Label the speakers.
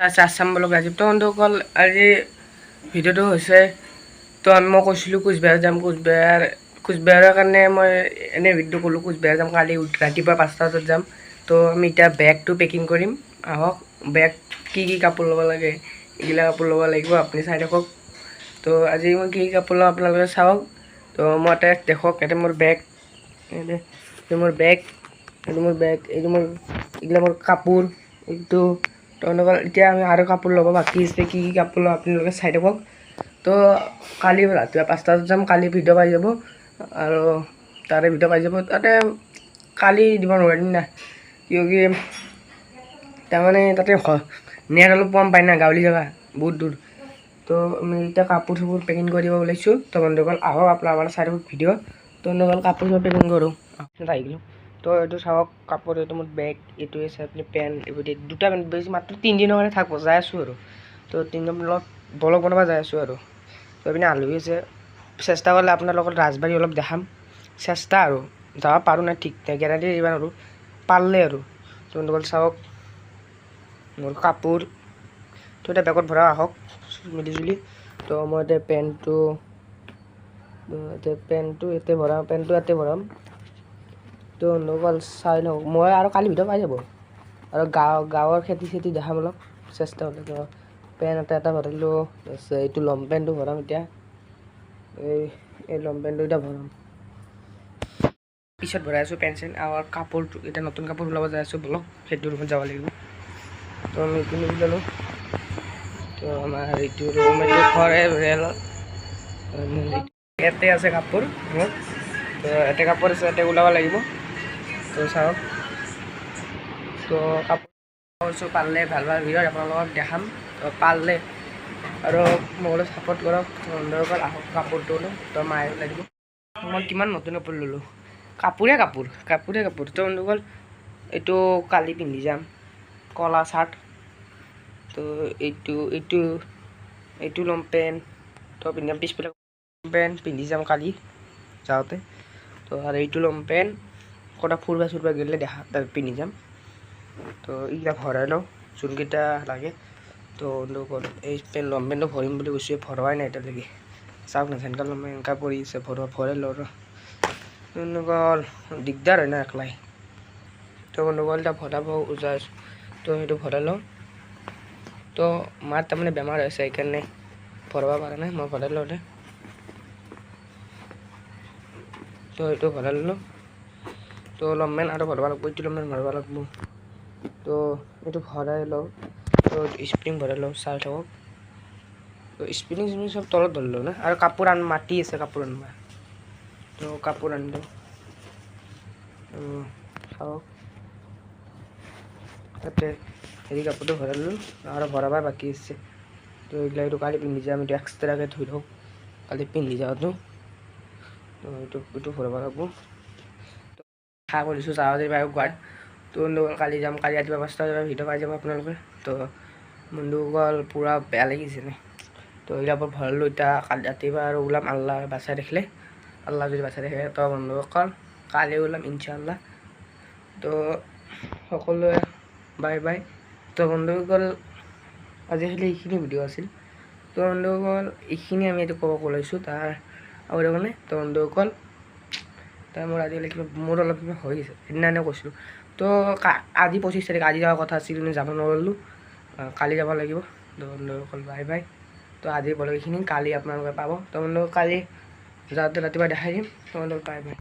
Speaker 1: Assam blog Rajiv তো বন্ধুসকল আজি ভিডিঅ'টো হৈছে তো মই কৈছিলোঁ কোচবিহাৰ যাম কোচবিহাৰৰ কাৰণে মই এনেই ভিডিঅ' ক'লোঁ কোচবিহাৰ যাম কালি ৰাতিপুৱা 5টা বজাত যাম তো আমি এতিয়া বেগটো পেকিং কৰিম আহক বেগ কি কাপোৰ ল'ব লাগে এইগিলা কাপোৰ ল'ব লাগিব আপুনি চাই থাকক তো আজি মই কি কাপোৰ ল'ম আপোনালোকে চাওক তো মই এটা দেখক এটা মোৰ বেগ এইটো মোৰ বেগ এইটো মোৰ এইগিলা মোৰ কাপোৰ এইটো তেওঁলোকৰ এতিয়া আমি আৰু কাপোৰ ল'ব বাকী আছে কি কাপোৰ ল'ব আপোনালোকে চাই থাকক তো কালি ৰাতিপুৱা 5টা বজাত যাম কালি ভিডিঅ' পাই যাব আৰু তাৰে ভিডিঅ' পাই যাব তাতে কালি দিব নোৱাৰিম না কিয় তাৰমানে তাতে নেট অলপ কম পায় না গাঁৱলী জেগা বহুত দূৰ তো আমি এতিয়া কাপোৰ চাপোৰ পেকিং কৰিব ওলাইছোঁ তো বন্ধুসকল আহক আপোনাৰ চাই থাকক ভিডিঅ' তো বন্ধুসকল কাপোৰ চাপোৰ পেকিং কৰোঁ আহি গ'লোঁ তো এইটো চাওক কাপোৰ এইটো মোৰ বেগ এইটো আছে আপুনি পেণ্ট এইবোৰ দুটা পেণ্ট বেছি মাত্ৰ 3 দিনৰ কাৰণে থাকিব যাই আছোঁ আৰু তো 3 দিনৰ লগত ব্লগ বনাব যাই আছোঁ আৰু তো আপুনি আলহী আছে চেষ্টা কৰিলে আপোনাৰ লগত ৰাজবাৰী অলপ দেখাম চেষ্টা আৰু যাব পাৰোঁ নাই ঠিক নাই গেৰাণ্টি দিব নোৱাৰোঁ পাৰলে আৰু তো বন্ধুসকল চাওক মোৰ কাপোৰ তো এতিয়া বেগত ভৰা আহক মিলিজুলি তো মই এতিয়া পেণ্টটো ইয়াতে ভৰাম তো বন্ধুসকল চাই লওক মই আৰু কালি ভিডিঅ' পাই যাব আৰু গাঁৱৰ খেতি দেখাম অলপ চেষ্টা হ'লে তো পেণ্ট এটা ভৰালোঁ এইটো লং পেণ্টটো ভৰাম এতিয়া এই লং পেণ্টটো এতিয়া ভৰাম পিছত ভৰাই আছোঁ পেণ্ট চেণ্ট আৰু কাপোৰটো এতিয়া নতুন কাপোৰ ওলাব যাই আছোঁ বলক সেইটো ৰুমত যাব লাগিব তো আমি এইটো নিবি ল'লোঁ তো আমাৰ এইটো ৰুম এইটো ঘৰে ৰেল ইয়াতে আছে কাপোৰ মোৰ তো ইয়াতে কাপোৰ আছে ইয়াতে ওলাব লাগিব তো চাওক তো কাপোৰ পাৰলে ভাল ভিডিঅ' আপোনালোকক দেখাম তো পাৰলে আৰু মোক অলপ ছাপোৰ্ট কৰক বন্ধুসকল আহক কাপোৰটো তো মায়ে লাগিব মই কিমান নতুন কাপোৰ ল'লোঁ কাপোৰে কাপোৰ তো বন্ধুসকল এইটো কালি পিন্ধি যাম কলা চাৰ্ট তো এইটো লম পেণ্ট তো পিন্ধি যাম পিছফালে পেণ্ট পিন্ধি যাম কালি যাওঁতে তো আৰু এইটো লম পেণ্ট ক'ৰবাত ফুৰবা গ'লে পিন্ধি যাম তো এইকেইটা ভৰাই লওঁ যোনকেইটা লাগে তো বন্ধুসকল এই পেণ্ট লম পেণ্টটো ভৰিম বুলি কৈছোঁ ভৰোৱাই নাই এতিয়ালৈকে চাওক না যেনেকৈ লম এনেকুৱা পৰি আছে ভৰাই লওঁ বন্ধুসকল দিগদাৰ হয় না একলাই তো বন্ধুসকল এতিয়া ভৰাব যাই আছোঁ তো সেইটো ভৰাই লওঁ তো মাৰ তাৰমানে বেমাৰ হৈছে সেইকাৰণে ভৰাব পৰা নাই মই ভৰাই লওঁ তো এইটো ভৰাই ল'লোঁ তো লমপেণ্ট আৰু ভৰাব লাগিব এইটো লমপেণ্ট ভৰাব লাগিব তো এইটো ভৰাই লওঁ তো স্প্ৰিং ভৰাই লওঁ চাই থাকক তো স্প্ৰিং চব তলত ধৰি লওঁ না আৰু কাপোৰ মাটি আছে কাপোৰ আনিবা তো কাপোৰ আনিলোঁ চাওক তাতে হেৰি কাপোৰটো ভৰাই ল'লোঁ আৰু ভৰাব বাকী আছে তো এইগিলা এইটো কালি পিন্ধি যাম এইটো এক্সট্ৰাকৈ ধুই লওঁ কালি পিন্ধি যাওঁতো তো এইটো ভৰাব লাগিব আশা কৰিছোঁ যাওঁ যদি পাই গুৱাহাটী তো বন্ধুসকল কালি যাম কালি ৰাতিপুৱা 5টা বজাত ভিডিঅ' পাই যাব আপোনালোকে তো বন্ধুসকল পূৰা বেয়া লাগিছে নে তো এইবিলাক ভৰালোঁ এতিয়া কালি ৰাতিপুৱা আৰু ওলাম আল্লাহ বাচাই ৰাখিলে আল্লাহ যদি বাচাই ৰাখে তো বন্ধুসকল কালি ওলাম ইনশাআল্লাহ তো সকলোৱে বাই বাই তো বন্ধুসকল আজি খালি এইখিনি ভিডিঅ' আছিল তো বন্ধুসকল এইখিনি আমি এইটো ক'ব ওলাইছোঁ তাৰ আৰু মানে তো বন্ধুসকল তাৰ মোৰ আজিকালি মোৰ অলপ কিবা হৈ গৈছে সেইদিনা কৈছিলোঁ তো আজি 25 তাৰিখ আজি যোৱাৰ কথা আছিল কিন্তু যাব নোৱাৰিলোঁ কালি যাব লাগিব তো বন্ধুসকল বাই বাই তো আজি বলক এইখিনি কালি আপোনালোকে পাব তো বন্ধুসকল কালি যাওঁতে ৰাতিপুৱা দেখাই দিম তো বন্ধুসকল বাই বাই